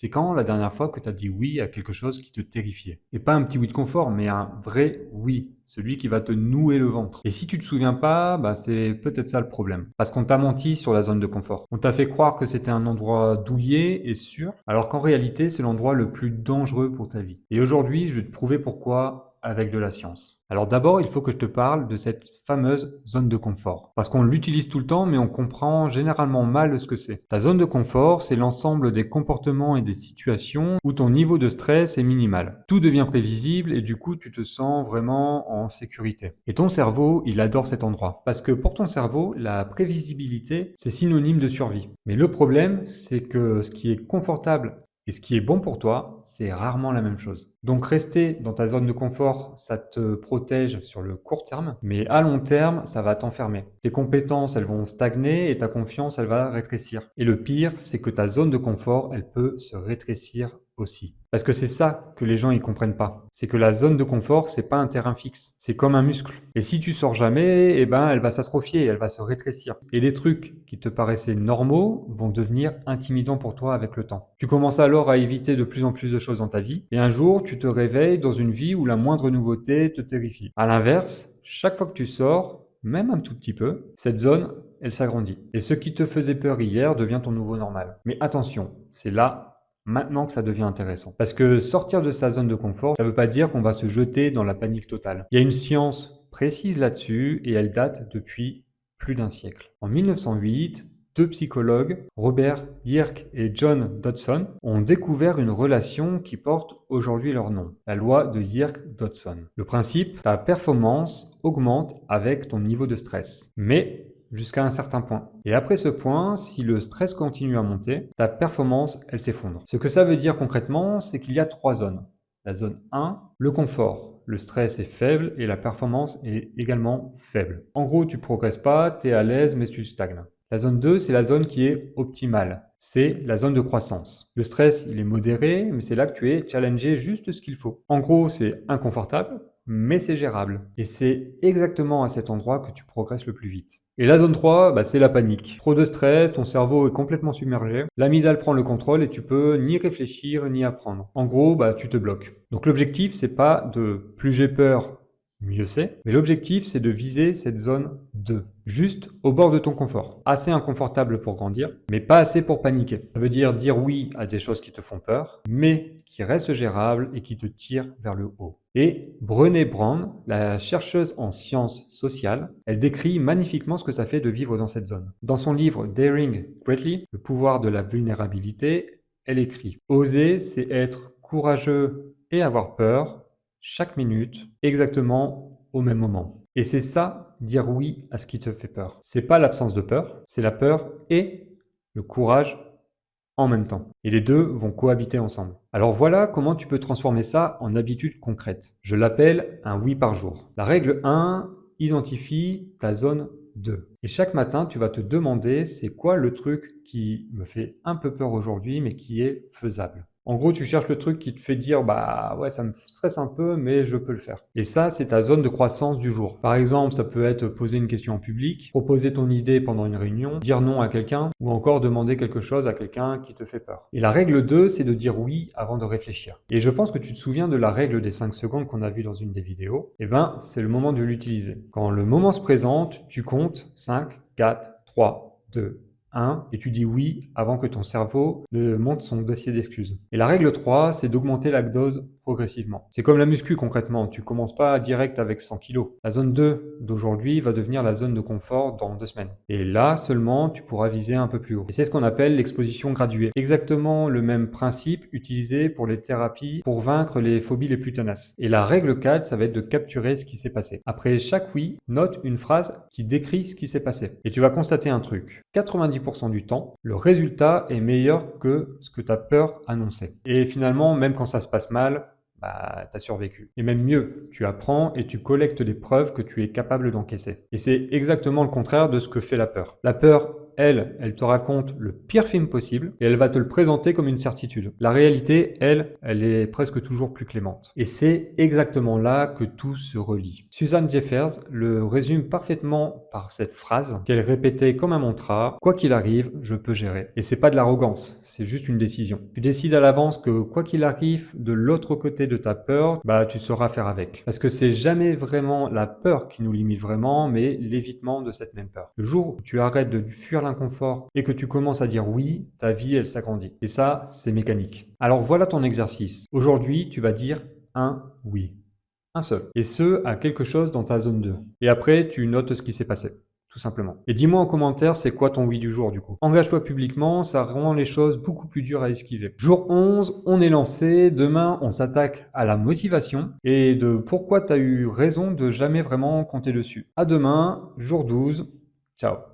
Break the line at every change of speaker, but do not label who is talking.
C'est quand la dernière fois que tu as dit oui à quelque chose qui te terrifiait? Et pas un petit oui de confort, mais un vrai oui, celui qui va te nouer le ventre. Et si tu te souviens pas, bah c'est peut-être ça le problème. Parce qu'on t'a menti sur la zone de confort. On t'a fait croire que c'était un endroit douillet et sûr, alors qu'en réalité, c'est l'endroit le plus dangereux pour ta vie. Et aujourd'hui, je vais te prouver pourquoi avec de la science. Alors d'abord, il faut que je te parle de cette fameuse zone de confort. Parce qu'on l'utilise tout le temps, mais on comprend généralement mal ce que c'est. Ta zone de confort, c'est l'ensemble des comportements et des situations où ton niveau de stress est minimal. Tout devient prévisible et du coup, tu te sens vraiment en sécurité. Et ton cerveau, il adore cet endroit. Parce que pour ton cerveau, la prévisibilité, c'est synonyme de survie. Mais le problème, c'est que ce qui est confortable et ce qui est bon pour toi, c'est rarement la même chose. Donc rester dans ta zone de confort, ça te protège sur le court terme, mais à long terme, ça va t'enfermer. Tes compétences, elles vont stagner et ta confiance, elle va rétrécir. Et le pire, c'est que ta zone de confort, elle peut se rétrécir aussi. Parce que c'est ça que les gens ils comprennent pas. C'est que la zone de confort, c'est pas un terrain fixe. C'est comme un muscle. Et si tu sors jamais, eh ben, elle va s'atrophier, elle va se rétrécir. Et les trucs qui te paraissaient normaux vont devenir intimidants pour toi avec le temps. Tu commences alors à éviter de plus en plus de choses dans ta vie. Et un jour, tu te réveilles dans une vie où la moindre nouveauté te terrifie. À l'inverse, chaque fois que tu sors, même un tout petit peu, cette zone, elle s'agrandit. Et ce qui te faisait peur hier devient ton nouveau normal. Mais attention, c'est là maintenant que ça devient intéressant. Parce que sortir de sa zone de confort, ça ne veut pas dire qu'on va se jeter dans la panique totale. Il y a une science précise là-dessus et elle date depuis plus d'un siècle. En 1908, deux psychologues, Robert Yerkes et John Dodson, ont découvert une relation qui porte aujourd'hui leur nom, la loi de Yerkes-Dodson. Le principe, ta performance augmente avec ton niveau de stress. Mais jusqu'à un certain point. Et après ce point, si le stress continue à monter, ta performance, elle s'effondre. Ce que ça veut dire concrètement, c'est qu'il y a trois zones. La zone 1, le confort. Le stress est faible et la performance est également faible. En gros, tu progresses pas, tu es à l'aise, mais tu stagnes. La zone 2, c'est la zone qui est optimale. C'est la zone de croissance. Le stress, il est modéré, mais c'est là que tu es challengé juste ce qu'il faut. En gros, c'est inconfortable, mais c'est gérable. Et c'est exactement à cet endroit que tu progresses le plus vite. Et la zone 3, bah, c'est la panique. Trop de stress, ton cerveau est complètement submergé, l'amygdale prend le contrôle et tu peux ni réfléchir ni apprendre. En gros, bah, tu te bloques. Donc l'objectif, c'est pas de plus j'ai peur, mieux c'est, mais l'objectif, c'est de viser cette zone 2, juste au bord de ton confort. Assez inconfortable pour grandir, mais pas assez pour paniquer. Ça veut dire oui à des choses qui te font peur, mais qui restent gérables et qui te tirent vers le haut. Et Brené Brown, la chercheuse en sciences sociales, elle décrit magnifiquement ce que ça fait de vivre dans cette zone. Dans son livre Daring Greatly, le pouvoir de la vulnérabilité, elle écrit: oser, c'est être courageux et avoir peur chaque minute, exactement au même moment. Et c'est ça, dire oui à ce qui te fait peur. C'est pas l'absence de peur, c'est la peur et le courage en même temps. Et les deux vont cohabiter ensemble. Alors voilà comment tu peux transformer ça en habitude concrète. Je l'appelle un oui par jour. La règle 1, identifie ta zone 2. Et chaque matin, tu vas te demander c'est quoi le truc qui me fait un peu peur aujourd'hui mais qui est faisable. En gros, tu cherches le truc qui te fait dire bah ouais, ça me stresse un peu, mais je peux le faire. Et ça, c'est ta zone de croissance du jour. Par exemple, ça peut être poser une question en public, proposer ton idée pendant une réunion, dire non à quelqu'un, ou encore demander quelque chose à quelqu'un qui te fait peur. Et la règle 2, c'est de dire oui avant de réfléchir. Et je pense que tu te souviens de la règle des 5 secondes qu'on a vue dans une des vidéos. Eh ben, c'est le moment de l'utiliser. Quand le moment se présente, tu comptes 5, 4, 3, 2, 1, et tu dis oui avant que ton cerveau ne monte son dossier d'excuses. Et la règle 3, c'est d'augmenter la dose progressivement. C'est comme la muscu concrètement, tu commences pas direct avec 100 kg. La zone 2 d'aujourd'hui va devenir la zone de confort dans 2 semaines. Et là seulement, tu pourras viser un peu plus haut. Et c'est ce qu'on appelle l'exposition graduée. Exactement le même principe utilisé pour les thérapies pour vaincre les phobies les plus tenaces. Et la règle 4, ça va être de capturer ce qui s'est passé. Après chaque oui, note une phrase qui décrit ce qui s'est passé. Et tu vas constater un truc. 90% du temps, le résultat est meilleur que ce que ta peur annonçait. Et finalement, même quand ça se passe mal, bah, tu as survécu. Et même mieux, tu apprends et tu collectes les preuves que tu es capable d'encaisser. Et c'est exactement le contraire de ce que fait la peur. La peur, elle te raconte le pire film possible et elle va te le présenter comme une certitude. La réalité, elle est presque toujours plus clémente. Et c'est exactement là que tout se relie. Susan Jeffers le résume parfaitement par cette phrase qu'elle répétait comme un mantra: quoi qu'il arrive, je peux gérer. Et c'est pas de l'arrogance, c'est juste une décision. Tu décides à l'avance que quoi qu'il arrive, de l'autre côté de ta peur, bah tu sauras faire avec. Parce que c'est jamais vraiment la peur qui nous limite vraiment, mais l'évitement de cette même peur. Le jour où tu arrêtes de fuir l'inconfort et que tu commences à dire oui, ta vie elle s'agrandit. Et ça, c'est mécanique. Alors voilà ton exercice. Aujourd'hui, tu vas dire un oui. Un seul. Et ce, à quelque chose dans ta zone 2. Et après, tu notes ce qui s'est passé. Tout simplement. Et dis-moi en commentaire, c'est quoi ton oui du jour du coup. Engage-toi publiquement, ça rend les choses beaucoup plus dures à esquiver. Jour 11, on est lancé. Demain, on s'attaque à la motivation et de pourquoi tu as eu raison de jamais vraiment compter dessus. À demain, jour 12. Ciao.